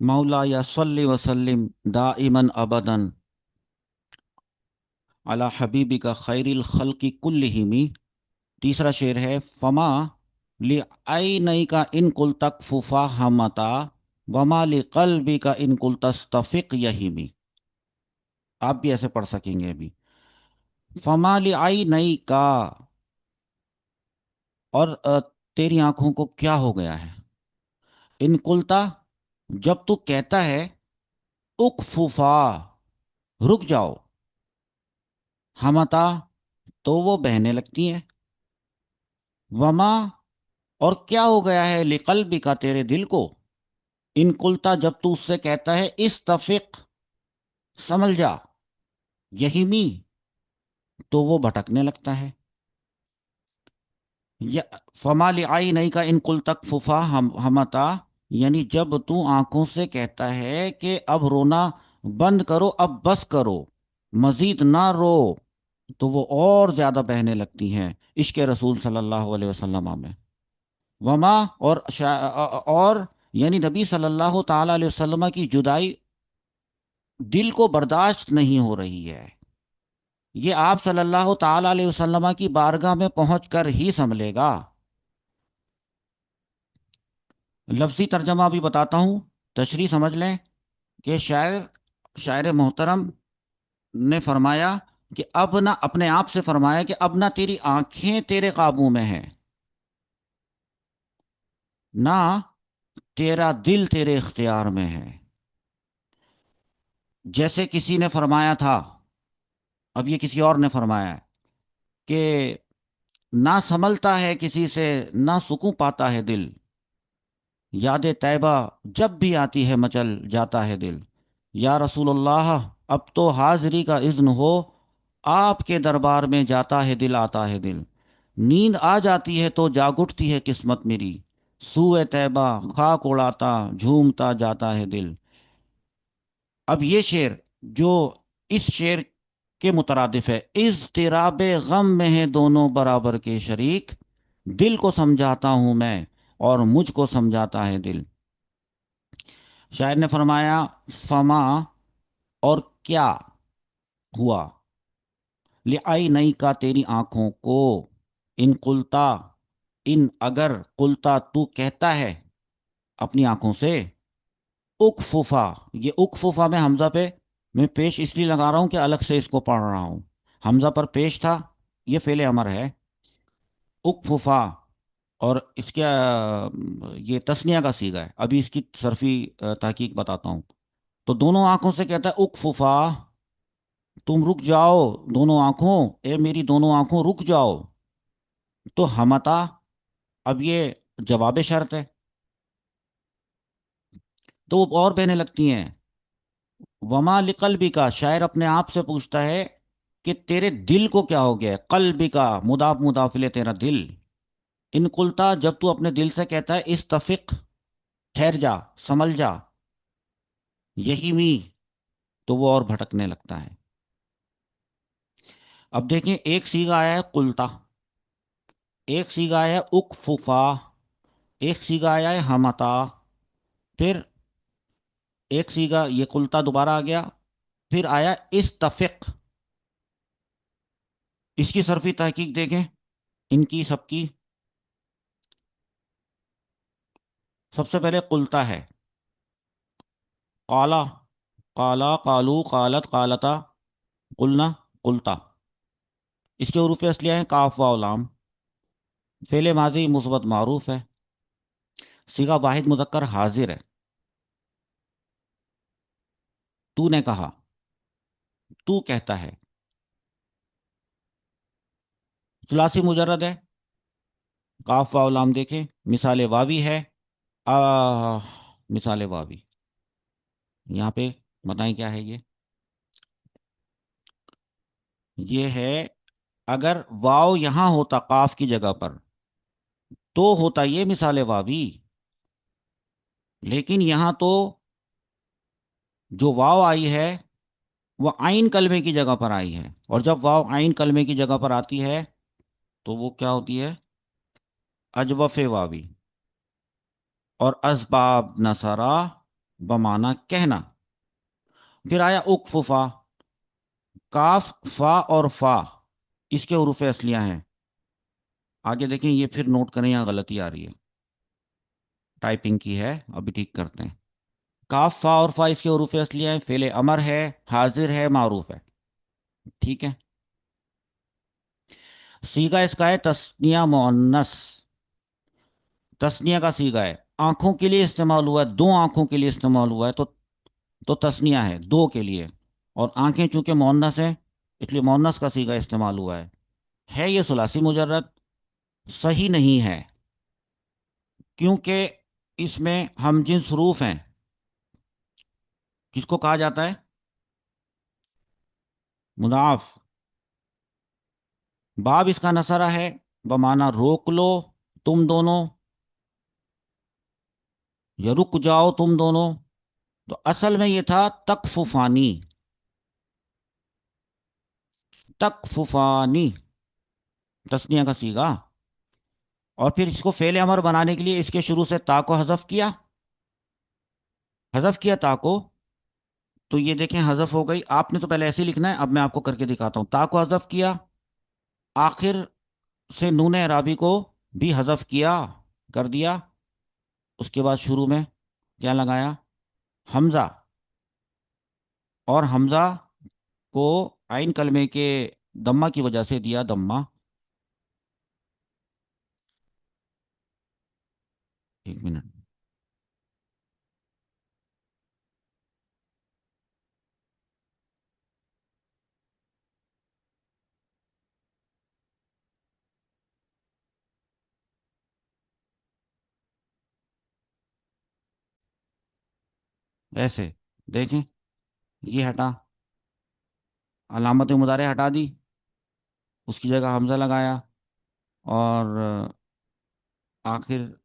मौला या सल्लि वसल्लिम दाइमन अबदन अला हबीबिका खैरिल खल्क़ि कुल्लिहिमी। तीसरा शेर है फमा li नई का इन कुल तक फुफा हमता वमा li कल्बी का इन कुल तस्तफिक यहीमी। आप भी ऐसे पढ़ सकेंगे अभी। फमा li नई का, और तेरी आंखों को क्या हो गया है। इन कुलता, जब तू कहता है, उक फूफा, रुक जाओ, हमता, तो वो बहने लगती हैं। वमा, और क्या हो गया है लिकल्बी का, तेरे दिल को। इन कुलता, जब तू उससे कहता है इस तफिक, समझ जा, यही मी, तो वो भटकने लगता है। या फमाल आई नहीं का इन कुल तक फुफा हमता, यानी जब तू आंखों से कहता है कि अब रोना बंद करो, अब बस करो, मजीद ना रो, तो वो और ज्यादा बहने लगती हैं इश्क रसूल सल्लल्लाहु अलैहि वसल्लम में। वमा, और यानी नबी सल्लल्लाहु ताला अलैहि वसल्लम की जुदाई दिल को बर्दाश्त नहीं हो रही है। ये आप सल्लल्लाहु ताला अलैहि वसल्लम की बारगाह में पहुंचकर ही संभलेगा। लफ्जी तर्जमा भी बताता हूँ, तशरीह समझ लें कि शायर मोहतरम ने फरमाया कि अब ना, अपने आप से फरमाया कि अब ना तेरी आंखें तेरे काबू में है, ना तेरा दिल तेरे इख्तियार में है। जैसे किसी ने फरमाया था, अब ये किसी और ने फरमाया है कि ना संभलता है किसी से, ना सुकून पाता है दिल, याद तैबा जब भी आती है मचल जाता है दिल। या रसूलुल्लाह, अब तो हाजिरी का इज्न हो, आपके दरबार में जाता है दिल, आता है दिल। नींद आ जाती है तो जाग उठती है किस्मत मेरी, सूए तैबा खाक उड़ाता झूमता जाता है दिल। अब ये शेर जो इस शेर के मुतरादिफ है, इज़्तिराबे गम में है दोनों बराबर के शरीक, दिल को समझाता हूं मैं और मुझको समझाता है दिल। शायर ने फरमाया फमा, और क्या हुआ, लिआई नई का, तेरी आंखों को, इन कुलता, इन अगर, कुलता तू कहता है अपनी आंखों से, उकफुफा, ये उकफुफा में हमजा पे मैं पेश इसलिए लगा रहा हूं कि अलग से इसको पढ़ रहा हूं। हमजा पर पेश था, ये फेले अमर है, उकफुफा। और इसका ये तस्निया का सीगा है। अभी इसकी सरफी तहकीक बताता हूँ। तो दोनों आंखों से कहता है उकफुफा, तुम रुक जाओ, दोनों आंखों, ए मेरी दोनों आंखों रुक जाओ। तो हमता, अब ये जवाब शर्त है, तो वो और बहने लगती हैं। वमा लिकल्बी का, शायर अपने आप से पूछता है कि तेरे दिल को क्या हो गया है। कल्बी का मुदाफ मुदाफिले तेरा दिल। इन कुलता, जब तू अपने दिल से कहता है इस तफिक, ठहर जा, संभल जा, यही मी, तो वो और भटकने लगता है। अब देखें, एक सीगा आया है कुलता, एक सीगा आया है उकफुफा, एक सीगा आया है हमता, फिर एक सीगा ये कुलता दोबारा आ गया, फिर आया इस्तफिक। इसकी सरफी तहकीक देखें, इनकी सबकी। सबसे पहले कुलता है, काला, काला कालू कालत कालता, कुलना कुलता। इसके हरूफ असलिया है काफ वाव लाम। फेले माजी मुस्बत मारूफ है। सीगा वाहिद मुजक्कर हाजिर है। तूने कहा, तू कहता है। सुलासी मुजर्रद है, काफ वाव लाम देखें, मिसाल वावी है। आ मिसाल वावी, यहाँ पे बताएं क्या है ये है, अगर वाव यहां होता काफ की जगह पर, तो होता ये मिसाल वावी। लेकिन यहां तो जो वाव आई है वो आइन कलमे की जगह पर आई है, और जब वाव आइन कलमे की जगह पर आती है तो वो क्या होती है, अजवफ वावी। और असबाब नसरा बमाना कहना। फिर आया उकफुफा। काफ फा और फा इसके हुरूफ असलियां हैं। आगे देखें, ये फिर नोट करें, यहाँ गलती आ रही है, टाइपिंग की है, अभी ठीक करते हैं। काफ फा और फा इसके हुरूफ असलियां हैं, फेले अमर है, हाजिर है, मारूफ है। ठीक है। सीगा इसका है तस्निया मुअन्नस। तस्निया का सीगा है, आंखों के लिए इस्तेमाल हुआ है, दो आंखों के लिए इस्तेमाल हुआ है, तो तस्निया है दो के लिए। और आंखें चूंकि मुअन्नस है, इसलिए मुअन्नस का सीगा इस्तेमाल हुआ है ये सुलासी मुजर्रद। सही नहीं है, क्योंकि इसमें हम जिन्स हरूफ हैं, किसको कहा जाता है? मुदाफ। बाब इसका नसरा है, बमाना रोक लो तुम दोनों, या रुक जाओ तुम दोनों। तो असल में ये था तकफुफानी। तकफुफानी तस्निया का सीगा। और फिर इसको फेले अमर बनाने के लिए इसके शुरू से ता को हजफ किया। हजफ किया ता को, तो ये देखें हजफ हो गई। आपने तो पहले ऐसे ही लिखना है, अब मैं आपको करके दिखाता हूं। ता को हजफ किया, आखिर से नून अराबी को भी हजफ किया, कर दिया। उसके बाद शुरू में क्या लगाया? हमजा। और हमजा को आइन कलमे के दम्मा की वजह से दिया दम्मा। एक मिनट। ऐसे देखें, ये हटा, अलामत मुदारे हटा दी, उसकी जगह हमजा लगाया, और आखिर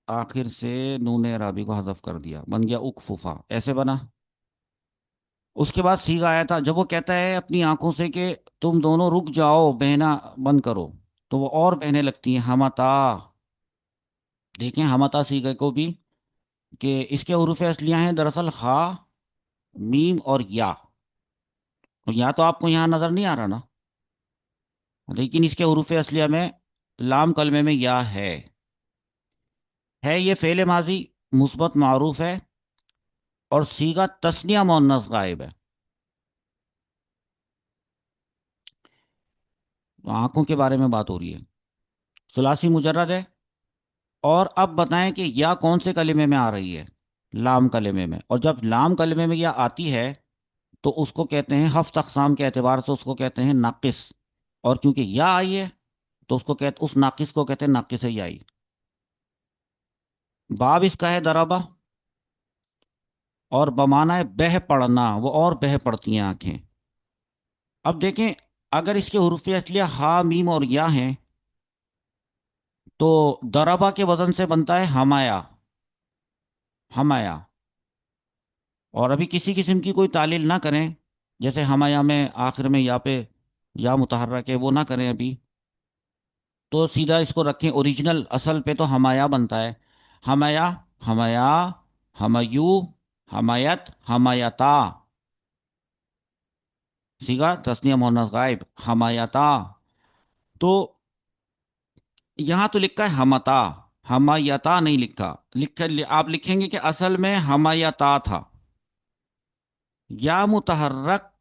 आखिर से नून अराबी को हजफ कर दिया, बन गया उकफुफा। ऐसे बना। उसके बाद सीगा आया था, जब वो कहता है अपनी आंखों से कि तुम दोनों रुक जाओ, बहना बंद करो, तो वो और बहने लगती हैं, हमता। देखें हमता सीगे को भी, कि इसके हुरूफ असलियां हैं दरअसल हा, मीम और या। तो या तो आपको यहाँ नजर नहीं आ रहा ना, लेकिन इसके हुरूफ असलिया में लाम कलमे में या है। ये फेले माजी मुस्बत मारूफ है, और सीगा तस्निया मुअन्नस गायब है। तो आंखों के बारे में बात हो रही है, सुलासी मुजर्रद है। और अब बताएं कि या कौन से कलिमे में आ रही है? लाम कलिमे में। और जब लाम कलिमे में या आती है, तो उसको कहते हैं हफ्त अक़साम के एतबार से उसको कहते हैं नाकिस। और क्योंकि या आई है, तो उसको कहते, उस नाकिस को कहते हैं नाकिस याई। बाब इसका है दराबा। और बमाना है बह पड़ना, वो और बह पड़ती हैं आंखें। अब देखें, अगर इसके हुरूफ असलिया हा, मीम और या हैं, तो दराबा के वजन से बनता है हमाया। हमाया। और अभी किसी किस्म की कोई तालील ना करें, जैसे हमाया में आखिर में या पे या मुतहर्रक है, वो ना करें अभी। तो सीधा इसको रखें ओरिजिनल असल पे, तो हमाया बनता है। हमाया, हमाया, हमयू, हमायत, हमायता। सीगा तस्निया मोहनस गायब, हमायता। तो यहाँ तो लिखा है हमता, हमायता नहीं लिखा। आप लिखेंगे कि असल में हमायता था। या मुतहर्रक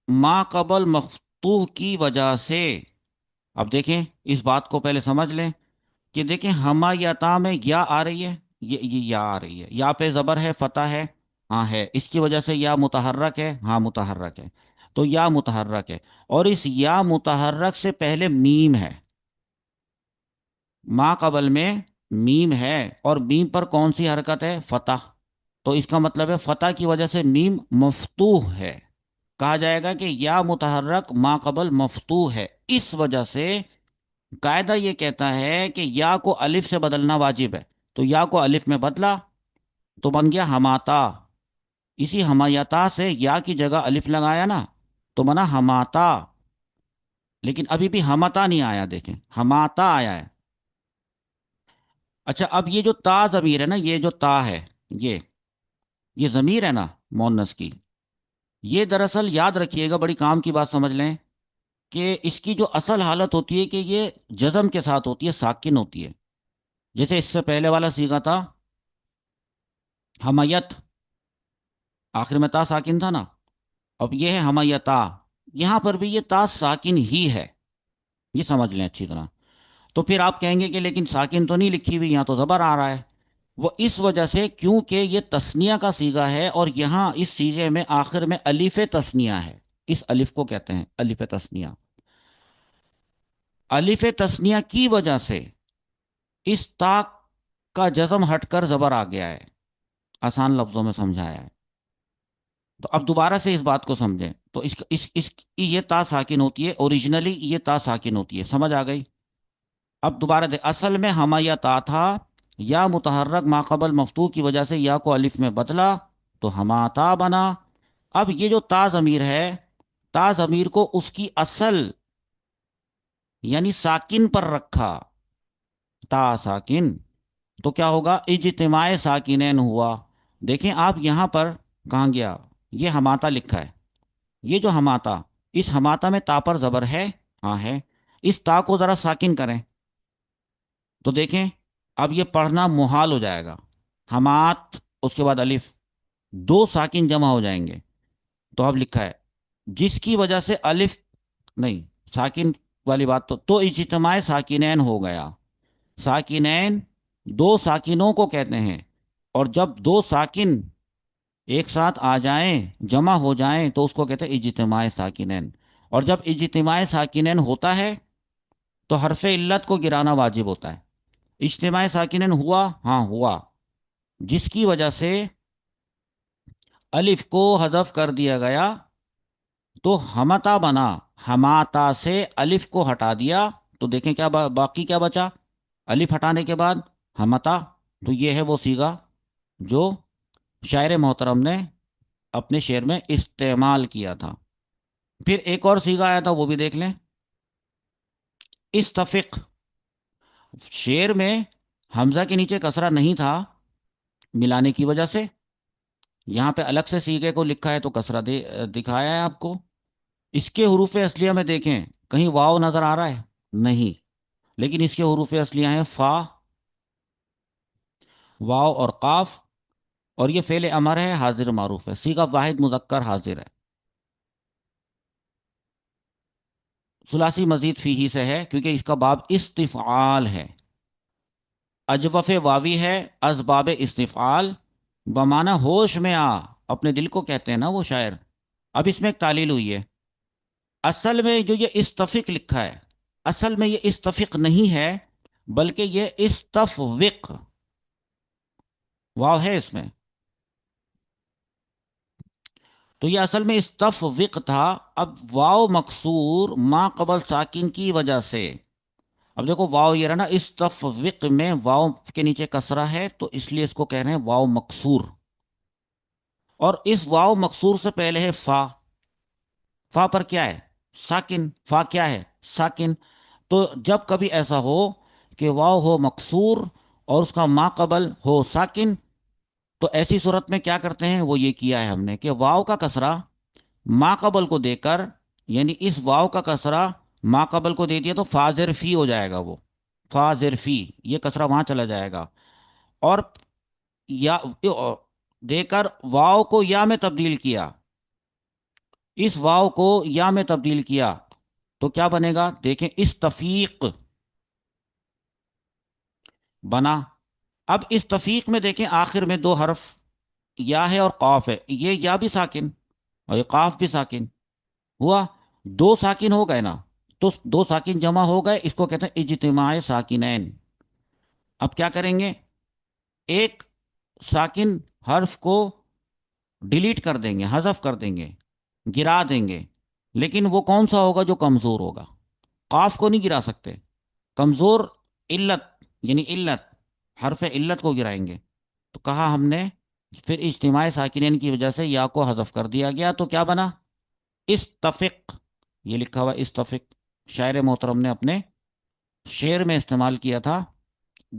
मा कबल मफ्तूह की वजह से। अब देखें, इस बात को पहले समझ लें, कि देखें हमायता में या आ रही है, ये या आ रही है, या पे जबर है, फतह है, हाँ है, इसकी वजह से या मुतहर्रक है, हाँ मुतहर्रक है। तो या मुतहर्रक है, और इस या मुतहर्रक से पहले मीम है। मा कबल में मीम है, और मीम पर कौन सी हरकत है? फतह। तो इसका मतलब है फतह की वजह से मीम मफ्तूह है। कहा जाएगा कि या मुतहर्रक मा कबल मफ्तूह है। इस वजह से कायदा ये कहता है कि या को अलिफ से बदलना वाजिब है। तो या को अलिफ में बदला, तो बन गया हमाता। इसी हमायता से या की जगह अलिफ लगाया ना, तो बना हमाता। लेकिन अभी भी हमता नहीं आया, देखें हमाता आया है। अच्छा, अब ये जो ता ज़मीर है ना, ये जो ता है, ये یہ ضمیر ہے نا مؤنث کی، یہ دراصل یاد رکھیے گا، بڑی کام کی بات سمجھ لیں، کہ اس کی جو اصل حالت ہوتی ہے کہ یہ جزم کے ساتھ ہوتی ہے، ساکن ہوتی ہے۔ جیسے اس سے پہلے والا صیغہ تھا حمیت، آخر میں تا ساکن تھا نا، اب یہ ہے حمیتا، یہاں پر بھی یہ تا ساکن ہی ہے، یہ سمجھ لیں اچھی طرح۔ تو پھر آپ کہیں گے کہ لیکن ساکن تو نہیں لکھی ہوئی، یہاں تو زبر آ رہا ہے۔ وہ اس وجہ سے کیونکہ یہ تثنیہ کا صیغہ ہے، اور یہاں اس صیغے میں آخر میں الف تثنیہ ہے، اس الف کو کہتے ہیں الف تثنیہ۔ الف تثنیہ کی وجہ سے اس تا کا جزم ہٹ کر زبر آ گیا ہے، آسان لفظوں میں سمجھایا ہے۔ تو اب دوبارہ سے اس بات کو سمجھیں، تو اس کی یہ تا ساکن ہوتی ہے، اوریجنلی یہ تا ساکن ہوتی ہے، سمجھ آ گئی؟ اب دوبارہ دے، اصل میں ہما یا تا تھا، یا متحرک ماقبل مفتوح کی وجہ سے یا کو الف میں بدلا تو ہما تا بنا۔ اب یہ جو تا ضمیر ہے، تا ضمیر کو اس کی اصل یعنی ساکن پر رکھا، تا ساکن، تو کیا ہوگا؟ اجتماع ساکنین ہوا۔ دیکھیں آپ یہاں پر کہاں گیا، یہ ہماتا لکھا ہے، یہ جو ہماتا، اس ہماتا میں تا پر زبر ہے؟ ہاں ہے۔ اس تا کو ذرا ساکن کریں تو دیکھیں اب یہ پڑھنا محال ہو جائے گا، ہمات اس کے بعد الف، دو ساکن جمع ہو جائیں گے۔ تو اب لکھا ہے جس کی وجہ سے الف نہیں، ساکن والی بات تو اجتماع ساکنین ہو گیا۔ ساکنین دو ساکنوں کو کہتے ہیں، اور جب دو ساکن ایک ساتھ آ جائیں، جمع ہو جائیں، تو اس کو کہتے ہیں اجتماع ساکنین۔ اور جب اجتماع ساکنین ہوتا ہے تو حرف علت کو گرانا واجب ہوتا ہے۔ اجتماع ساکنین ہوا؟ ہاں ہوا، جس کی وجہ سے الف کو حذف کر دیا گیا تو ہمتا بنا، ہماتا سے الف کو ہٹا دیا تو دیکھیں کیا باقی کیا بچا؟ الف ہٹانے کے بعد ہمتا۔ تو یہ ہے وہ صیغہ جو شاعر محترم نے اپنے شعر میں استعمال کیا تھا۔ پھر ایک اور صیغہ آیا تھا، وہ بھی دیکھ لیں، استفق۔ شعر میں حمزہ کے نیچے کسرہ نہیں تھا ملانے کی وجہ سے، یہاں پہ الگ سے صیغے کو لکھا ہے تو کسرہ دکھایا ہے آپ کو۔ اس کے حروف اصلیہ میں دیکھیں کہیں واو نظر آ رہا ہے؟ نہیں، لیکن اس کے حروف اصلیہ ہیں فا، واو اور قاف، اور یہ فعل امر ہے، حاضر معروف ہے، صیغہ واحد مذکر حاضر ہے، ثلاثی مزید فی ہی سے ہے کیونکہ اس کا باب استفعال ہے، اجوف واوی ہے، اسباب استفعال، بمانہ ہوش میں آ، اپنے دل کو کہتے ہیں نا وہ شاعر۔ اب اس میں ایک تعلیل ہوئی ہے، اصل میں جو یہ استفق لکھا ہے، اصل میں یہ استفق نہیں ہے بلکہ یہ استفوق، واو ہے اس میں، تو یہ اصل میں استفوق تھا۔ اب واو مکسور ما قبل ساکن کی وجہ سے، اب دیکھو واو یہ رہا نا، استفوق میں واو کے نیچے کسرہ ہے تو اس لیے اس کو کہہ رہے ہیں واو مکسور، اور اس واو مکسور سے پہلے ہے فا، فا پر کیا ہے؟ ساکن، فا کیا ہے؟ ساکن۔ تو جب کبھی ایسا ہو کہ واو ہو مکسور اور اس کا ما قبل ہو ساکن، تو ایسی صورت میں کیا کرتے ہیں؟ وہ یہ کیا ہے ہم نے کہ واو کا کسرہ ما قبل کو دے کر، یعنی اس واو کا کسرہ ما قبل کو دے دیا تو فا ظرفی ہو جائے گا، وہ فا ظرفی، یہ کسرہ وہاں چلا جائے گا، اور یا دے کر واو کو یا میں تبدیل کیا، اس واو کو یا میں تبدیل کیا تو کیا بنے گا؟ دیکھیں استفیق بنا۔ اب استفیق میں دیکھیں آخر میں دو حرف یا ہے اور قاف ہے، یہ یا بھی ساکن اور یہ قاف بھی ساکن ہوا، دو ساکن ہو گئے نا، تو دو ساکن جمع ہو گئے، اس کو کہتے ہیں اجتماع ساکنین۔ اب کیا کریں گے؟ ایک ساکن حرف کو ڈیلیٹ کر دیں گے، حذف کر دیں گے، گرا دیں گے، لیکن وہ کون سا ہوگا؟ جو کمزور ہوگا، قاف کو نہیں گرا سکتے، کمزور علت یعنی علت، حرف علت کو گرائیں گے۔ تو کہا ہم نے پھر اجتماع ساکنین کی وجہ سے یا کو حذف کر دیا گیا تو کیا بنا؟ استفق، یہ لکھا ہوا استفق، شاعر محترم نے اپنے شعر میں استعمال کیا تھا،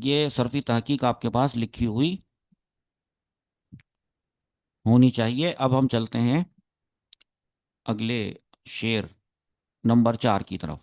یہ صرفی تحقیق آپ کے پاس لکھی ہوئی ہونی چاہیے۔ اب ہم چلتے ہیں اگلے شعر نمبر 4 کی طرف۔